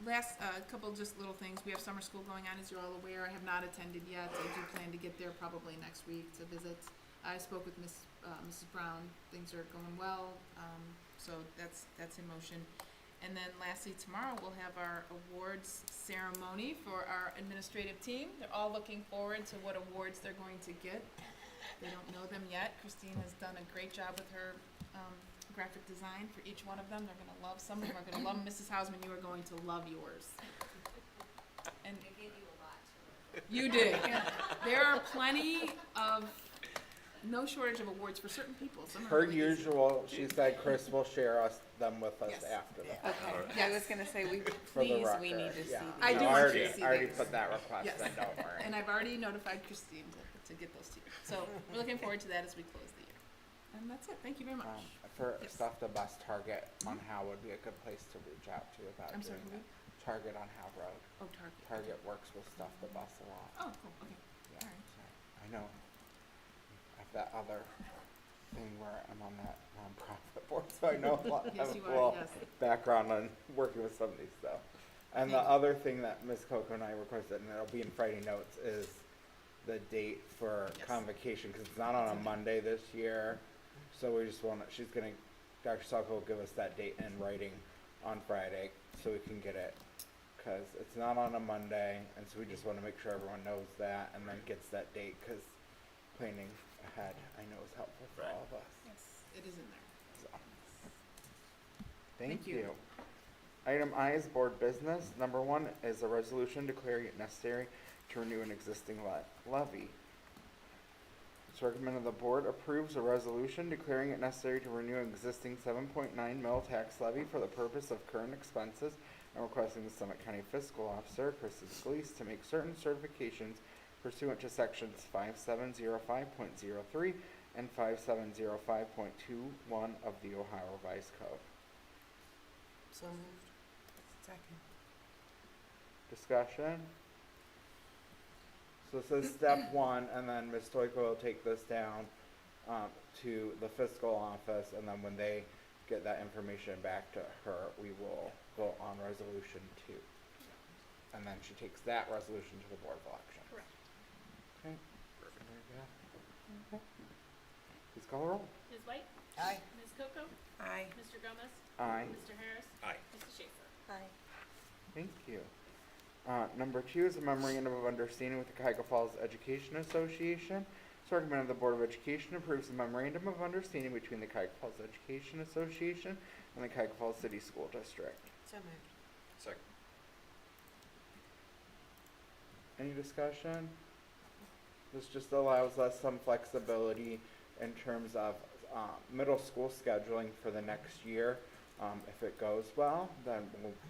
Last, couple just little things. We have summer school going on, as you're all aware. I have not attended yet. I do plan to get there probably next week to visit. I spoke with Mrs. Brown. Things are going well, so that's in motion. And then lastly, tomorrow we'll have our awards ceremony for our administrative team. They're all looking forward to what awards they're going to get. They don't know them yet. Christine has done a great job with her graphic design for each one of them. They're gonna love, some of them are gonna love Mrs. Hausman, you are going to love yours. And I gave you a lot to you did. There are plenty of, no shortage of awards for certain people. Some are Per really easy. usual, she said Chris will share them with us Yes. after the fact. Okay, I was gonna say, For the please, we need record, to see yeah. these. I do No, want you already- to see I already these. put that request Yes. in, don't worry. And I've already notified Christine to get those to you. So we're looking forward to that as we close the year. And that's it. Thank you very much. For Yes. stuff the bus Target on Howe would be a good place to reach out to about I'm sorry, doing who? that. Target on Howe Road. Oh, Target. Target works with stuff the bus a lot. Oh, cool. Okay. Yeah, alright. so I know. I have that other thing where I'm on that nonprofit board, so I know a lot, Yes, have you a are, little yes. background on working with some of these stuff. And the Thank you. other thing that Ms. Coco and I requested, and it'll be in Friday notes, is the date for Yes. convocation, cause it's not on a Monday this year. So we just wanna, Dr. Salko will give us that date in writing on Friday, so we can get it. Cause it's not on a Monday, and so we just wanna make sure everyone knows that, and then gets that date, cause planning ahead, I know is helpful for Right. all of us. Yes, it is in there. So. Thank Thank you. you. Item I is board business. Number 1 is a resolution declaring it necessary to renew an existing levy. It's recommended the board approves a resolution declaring it necessary to renew an existing 7.9 mil tax levy for the purpose of current expenses and requesting the Summit County Fiscal Officer, Kristen Scalise, to make certain certifications pursuant to sections 5705.03 and 5705.21 of the Ohio Revised Code. So moved. Second. Discussion? So this is step 1, and then Ms. Stoiko will take this down to the fiscal office, and then when they get that information back to her, we will vote on resolution 2. And then she takes that resolution to the Board of Elections. Correct. Okay. Perfect. Very good. Okay. Please call the roll. Ms. White? Aye. Ms. Coco? Aye. Mr. Gomez? Aye. Mr. Harris? Aye. Mrs. Schaefer? Aye. Thank you. Number 2 is a memorandum of understanding with the Cuyahoga Falls Education Association. It's recommended the Board of Education approves the memorandum of understanding between the Cuyahoga Falls Education Association and the Cuyahoga Falls City School District. So moved. Second. Any discussion? This just allows us some flexibility in terms of middle school scheduling for the next year. If it goes well, then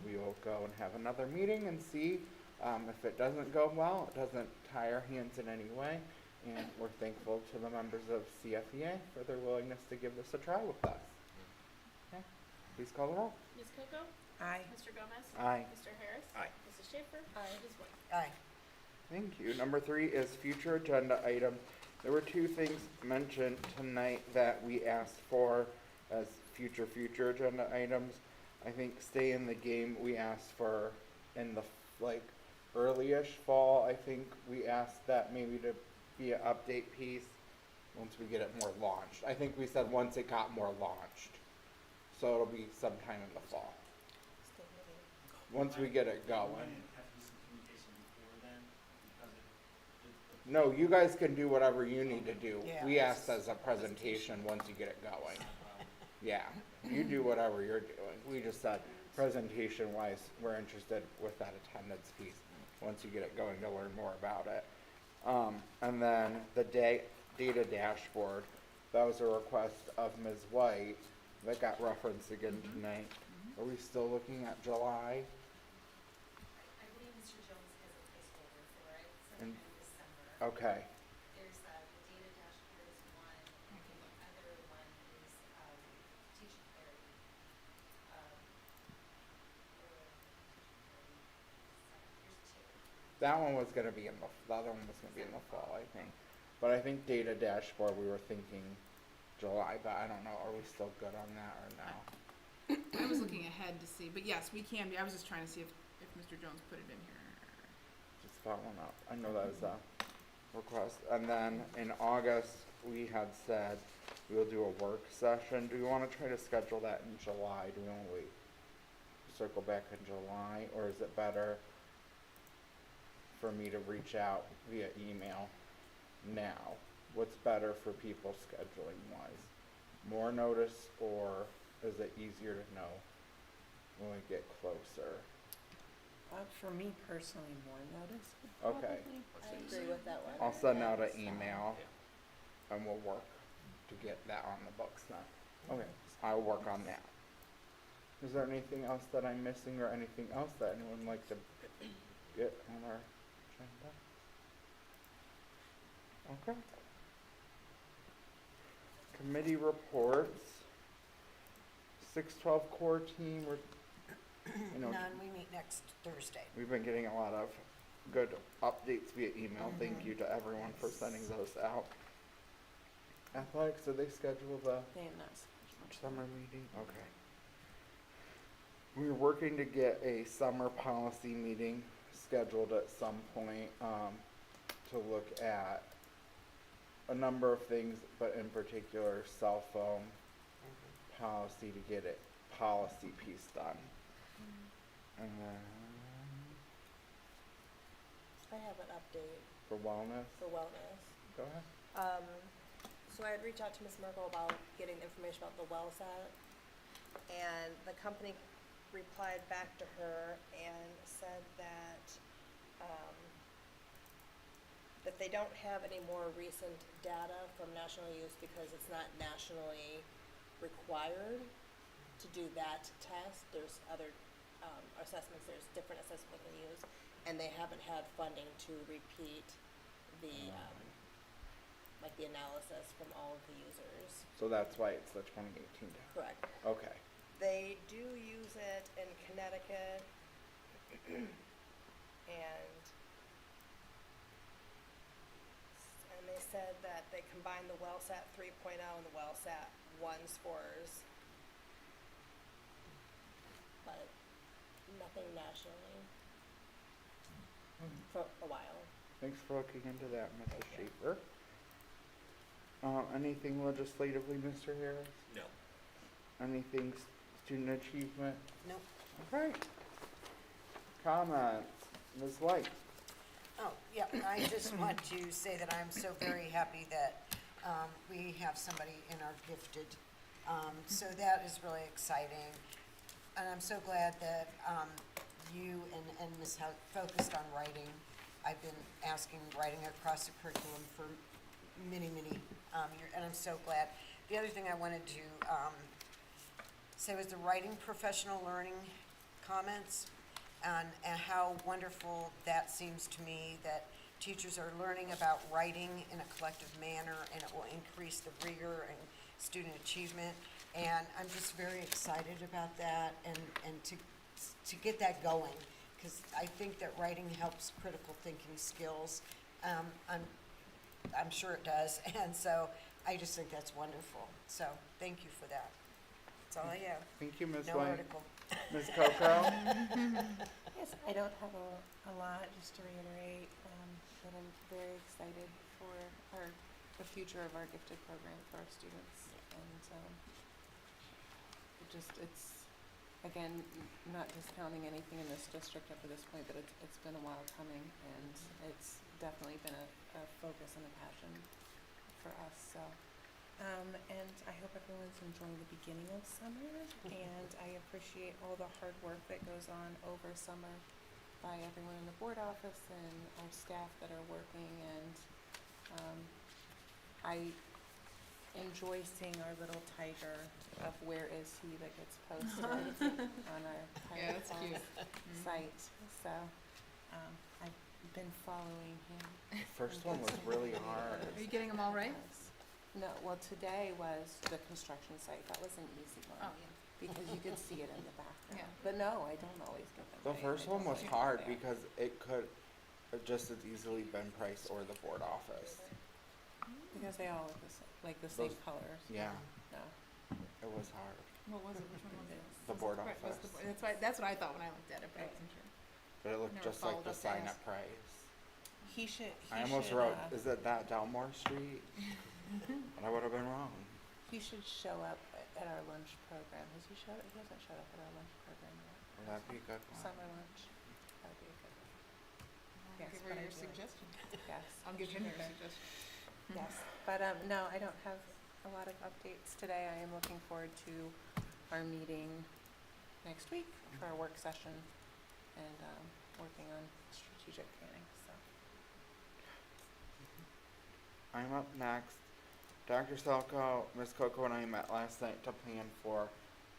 we will go and have another meeting and see. If it doesn't go well, it doesn't tie our hands in any way. And we're thankful to the members of CFEA for their willingness to give this a try with us. Okay, please call the roll. Ms. Coco? Aye. Mr. Gomez? Aye. Mr. Harris? Aye. Mrs. Schaefer? Aye. Ms. White? Aye. Thank you. Number 3 is future agenda items. There were 2 things mentioned tonight that we asked for as future agenda items. I think stay in the game we asked for in the early-ish fall. I think we asked that maybe to be an update piece once we get it more launched. I think we said once it got more launched. So it'll be sometime in the fall. Once we get it going. No, you guys can do whatever you need to do. Yeah. We asked as a presentation once you get it going. Yeah, you do whatever you're doing. We just said presentation wise, we're interested with that attendance piece, once you get it going to learn more about it. And then the data dashboard, that was a request of Ms. White that got referenced again tonight. Are we still looking at July? I believe Mr. Jones has a placeholder for it And- sometime in December. Okay, There's the data dashboard is one, and the other one is teacher parity. There's two. that one was gonna be the other one was gonna be in the fall, I think. But I think data dashboard, we were thinking July, but I don't know, are we still good on that or no? I was looking ahead to see, but yes, we can be. I was just trying to see if Mr. Jones put it in here. Just following up. I know that was a request. And then in August, we had said we'll do a work session. Do we want to try to schedule that in July? Do we want to wait, circle back in July? Or is it better for me to reach out via email now? What's better for people scheduling wise? More notice, or is it easier to know when we get closer? For me personally, more notice. Okay. I agree with that one. I'll send out an email and we'll work to get that on the books then. Okay, I'll work on that. Is there anything else that I'm missing or anything else that anyone would like to get on our agenda? Okay. Committee reports. 612 core team, we're, None, we meet next Thursday. we've been getting a lot of good updates via email. Thank you to everyone for sending those out. Athletics, did they schedule the They have not. summer meeting? Okay. We're working to get a summer policy meeting scheduled at some point, to look at a number of things, but in particular, cell phone policy to get it, policy piece done. And then I have an update for wellness, for wellness. go ahead. So I had reached out to Ms. Merkel about getting information about the well set, and the company replied back to her and said that, that they don't have any more recent data from national use because it's not nationally required to do that test. There's other assessments, there's different assessments they can use, and they haven't had funding to repeat the, like the analysis from all of the users. So that's why it's the 2018 data. Correct. Okay. They do use it in Connecticut, and they said that they combined the WellSat 3.0 and the WellSat 1 scores, but nothing nationally for a while. Thanks for looking into that, Mrs. Schaefer. Anything legislatively, Mr. Harris? No. Anything student achievement? Nope. Okay. Comments, Ms. White? Oh, yeah, I just want to say that I'm so very happy that we have somebody in our gifted. So that is really exciting. And I'm so glad that you and Ms. Howe focused on writing. I've been asking writing across the curriculum for many years, and I'm so glad. The other thing I wanted to say was the writing professional learning comments, and how wonderful that seems to me, that teachers are learning about writing in a collective manner, and it will increase the rigor and student achievement. And I'm just very excited about that, and to get that going, because I think that writing helps critical thinking skills. I'm sure it does, and so I just think that's wonderful. So, thank you for that. That's all I have. Thank you, Ms. No White. article. Ms. Coco? Yes, I don't have a lot, just to reiterate, that I'm very excited for the future of our gifted program for our students. And it's, again, not discounting anything in this district up to this point, but it's been a while coming, and it's definitely been a focus and a passion for us, so. And I hope everyone's enjoying the beginning of summer, and I appreciate all the hard work that goes on over summer by everyone in the board office and our staff that are working, and I enjoy seeing our little tiger of where is he that gets posted on our Yeah, that's cute. site, so I've been following him. The first one was really hard. Are you getting them all right? No, well, today was the construction site. That was an easy one. Oh, yeah. Because you could see it in the background. Yeah. But no, I don't always get them The right. first I one don't was get hard there. because it could have just as easily been Price or the board office. Because they all look like the same Those- colors. Yeah, No. it was hard. What was it? Which one was it? The board Right, was office. that's what I thought when I looked at it, but I Right. wasn't sure. But it looked Never just like followed the up to sign ask. at Price. He should. I almost wrote, is it that Delmore Street? And I would have been wrong. He should show up at our lunch program. Has he showed? He hasn't showed up at our lunch program yet. Well, that'd be a good one. Summer lunch. That'd be a good one. I'll Yes, give but her I your do. suggestion. Yes. I'll give him your suggestion. Yes, but no, I don't have a lot of updates today. I am looking forward to our meeting next week for our work session and working on strategic planning, so. I'm up next. Dr. Selko, Ms. Coco, and I met last night to plan for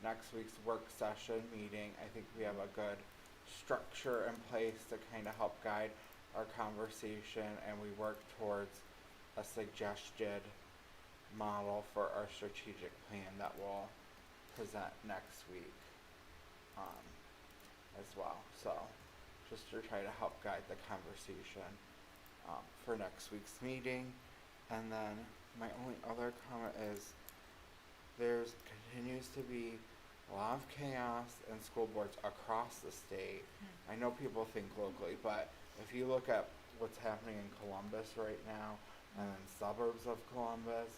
next week's work session meeting. I think we have a good structure in place to kind of help guide our conversation, and we work towards a suggested model for our strategic plan that we'll present next week as well. So just to try to help guide the conversation for next week's meeting. And then my only other comment is there's continues to be a lot of chaos in school boards across the state. I know people think locally, but if you look at what's happening in Columbus right now and in suburbs of Columbus,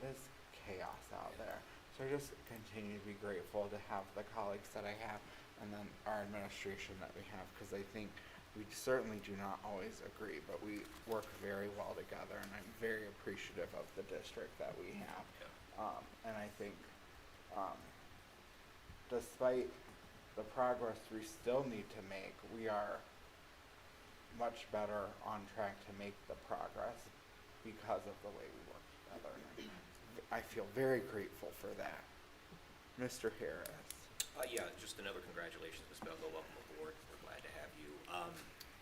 there's chaos out there. So I just continue to be grateful to have the colleagues that I have and then our administration that we have, because I think we certainly do not always agree, but we work very well together, and I'm very appreciative of the district that we have. And I think despite the progress we still need to make, we are much better on track to make the progress because of the way we work together. And I feel very grateful for that. Mr. Harris. Yeah, just another congratulations, Ms. Belgo. Welcome aboard. We're glad to have you.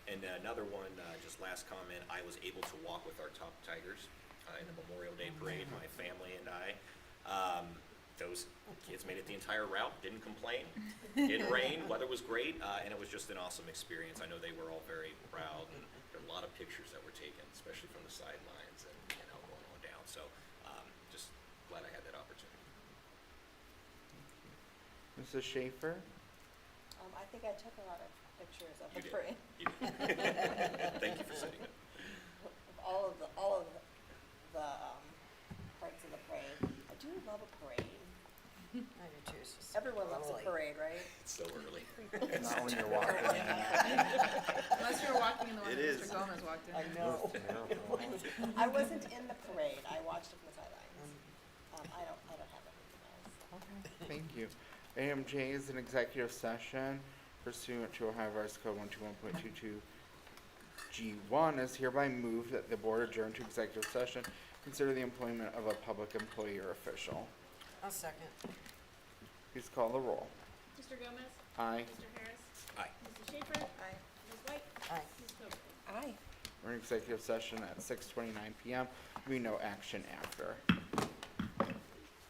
And another one, just last comment, I was able to walk with our top Tigers in the Memorial Day Parade, my family and I. Those kids made it the entire route, didn't complain, didn't rain, weather was great, and it was just an awesome experience. I know they were all very proud, and there were a lot of pictures that were taken, especially from the sidelines and going on down. So just glad I had that opportunity. Mrs. Schaefer? I think I took a lot of pictures of You the did. parade. You did. Thank you for setting it. All of the parts of the parade. I do love a parade. I do too. It's just Everyone loves a lovely. parade, right? It's so early. Not when you're walking in. Unless you're walking in the one It that is. Mr. Gomez walked in. I know. I wasn't in the parade. I watched it from the sidelines. I don't have anything else. Thank you. Item J is an executive session pursuant to Ohio Revised Code 121.22 G1 is hereby moved that the board adjourn to executive session, consider the employment of a public employee or official. I'll second. Please call the roll. Mr. Gomez? Aye. Mr. Harris? Aye. Mrs. Schaefer? Aye. Ms. White? Aye. Ms. Coakley? Aye. We're in executive session at 6:29 PM. We no action after.